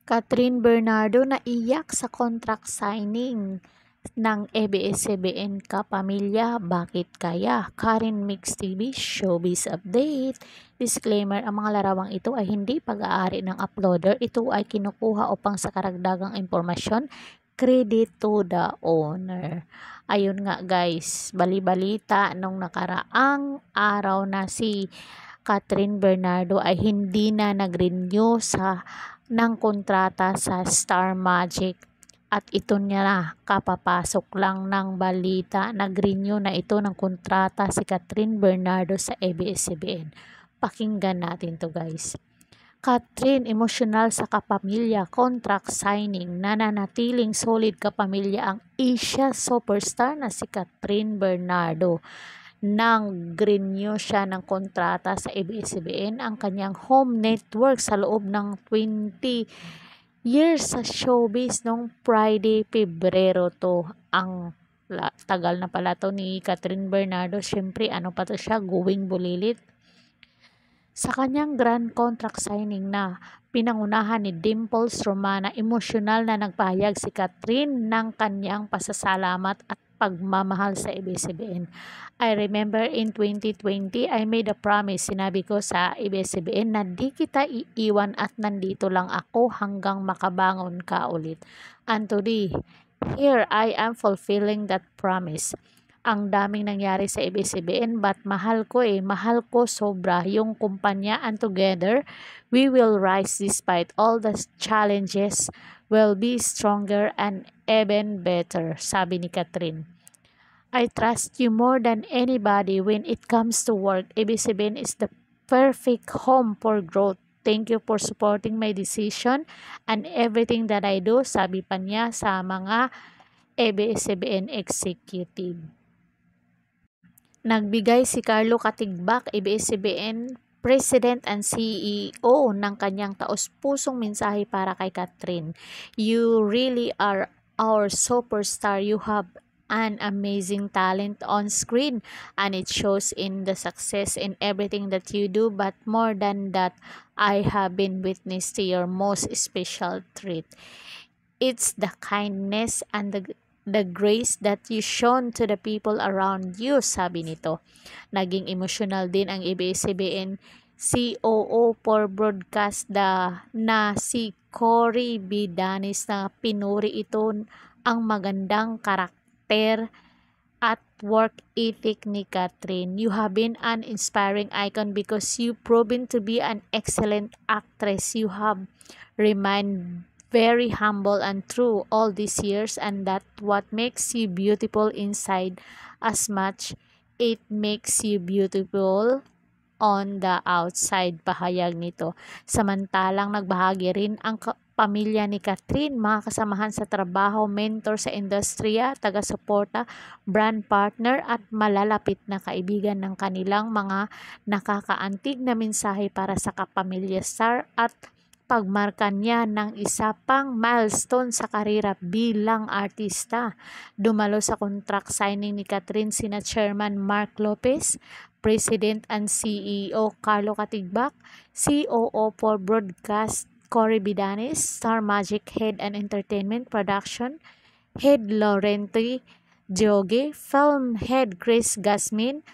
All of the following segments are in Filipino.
Catherine Bernardo naiyak sa contract signing ng ABS-CBN Kapamilya. Bakit kaya? Karen Mix TV Showbiz Update. Disclaimer, ang mga larawang ito ay hindi pag-aari ng uploader. Ito ay kinukuha upang sa karagdagang impormasyon, credit to the owner. Ayun nga guys, bali-balita nung nakaraang araw na si Catherine Bernardo ay hindi na nag-renew ng kontrata sa Star Magic, at ito niya na kapapasok lang ng balita, nag-renew na ito ng kontrata si Catherine Bernardo sa ABS-CBN. Pakinggan natin to guys. Catherine, emosyonal sa kapamilya, contract signing, nananatiling solid kapamilya ang Asia superstar na si Catherine Bernardo. Nang renew siya ng kontrata sa ABS-CBN, ang kanyang home network sa loob ng 20 years sa showbiz noong Friday, Pebrero to. Ang tagal na pala to ni Catherine Bernardo. Syempre, ano pa to siya, going bulilit. Sa kanyang grand contract signing na pinangunahan ni Dimples Romana, emosyonal na nagpahayag si Catherine ng kanyang pasasalamat at pagmamahal sa ABS-CBN. I remember in 2020, I made a promise. Sinabi ko sa ABS-CBN na di kita iiwan at nandito lang ako hanggang makabangon ka ulit. And today, here I am fulfilling that promise. Ang daming nangyari sa ABS-CBN, but mahal ko sobra yung kumpanya, and together we will rise despite all the challenges, will be stronger and even better, sabi ni Catherine. I trust you more than anybody when it comes to work. ABS-CBN is the perfect home for growth. Thank you for supporting my decision and everything that I do, sabi pa niya sa mga ABS-CBN executive. Nagbigay si Carlo Katigbak, ABS-CBN President and CEO, ng kanyang taos-pusong mensahe para kay Catherine. You really are our superstar. You have an amazing talent on screen and it shows in the success in everything that you do, but more than that, I have been witness to your most special trait. It's the kindness and the grace that you shown to the people around you, sabi nito. Naging emosyonal din ang ABS-CBN COO for broadcast na si Cory Bidanis, na pinuri ito ang magandang karakter at work ethic ni Catherine. You have been an inspiring icon because you proven to be an excellent actress. You have remained very humble and true all these years, and that what makes you beautiful inside as much it makes you beautiful on the outside, pahayag nito. Samantalang nagbahagi rin ang pamilya ni Catherine, mga kasamahan sa trabaho, mentor sa industriya, taga-suporta, brand partner at malalapit na kaibigan ng kanilang mga nakakaantig na mensahe para sa kapamilya star, at pagmarka niya ng isa pang milestone sa karera bilang artista. Dumalo sa contract signing ni Catherine sina Chairman Mark Lopez, President and CEO Carlo Katigbak, COO for Broadcast Cory Bidanis, Star Magic Head and Entertainment Production Head Laurenti Diogue, Film Head Chris Gasmin,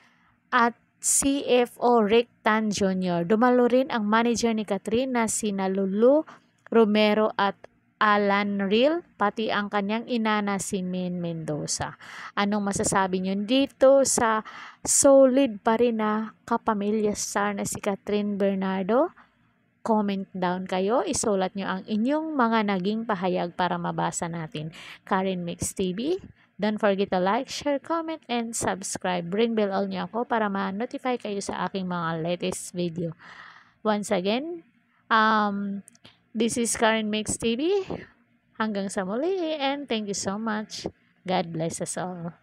at CFO Rick Tan Jr. Dumalo rin ang manager ni Catherine na sina Lulu Romero at Alan Real, pati ang kanyang ina na si Min Mendoza. Anong masasabi niyo dito sa solid pa rin na kapamilya star na si Catherine Bernardo? Comment down kayo, isulat nyo ang inyong mga naging pahayag para mabasa natin. Karen Mix TV, don't forget to like, share, comment, and subscribe. Ring bell all nyo ako para ma-notify kayo sa aking mga latest video. Once again, this is Karen Mix TV. Hanggang sa muli, and thank you so much. God bless us all.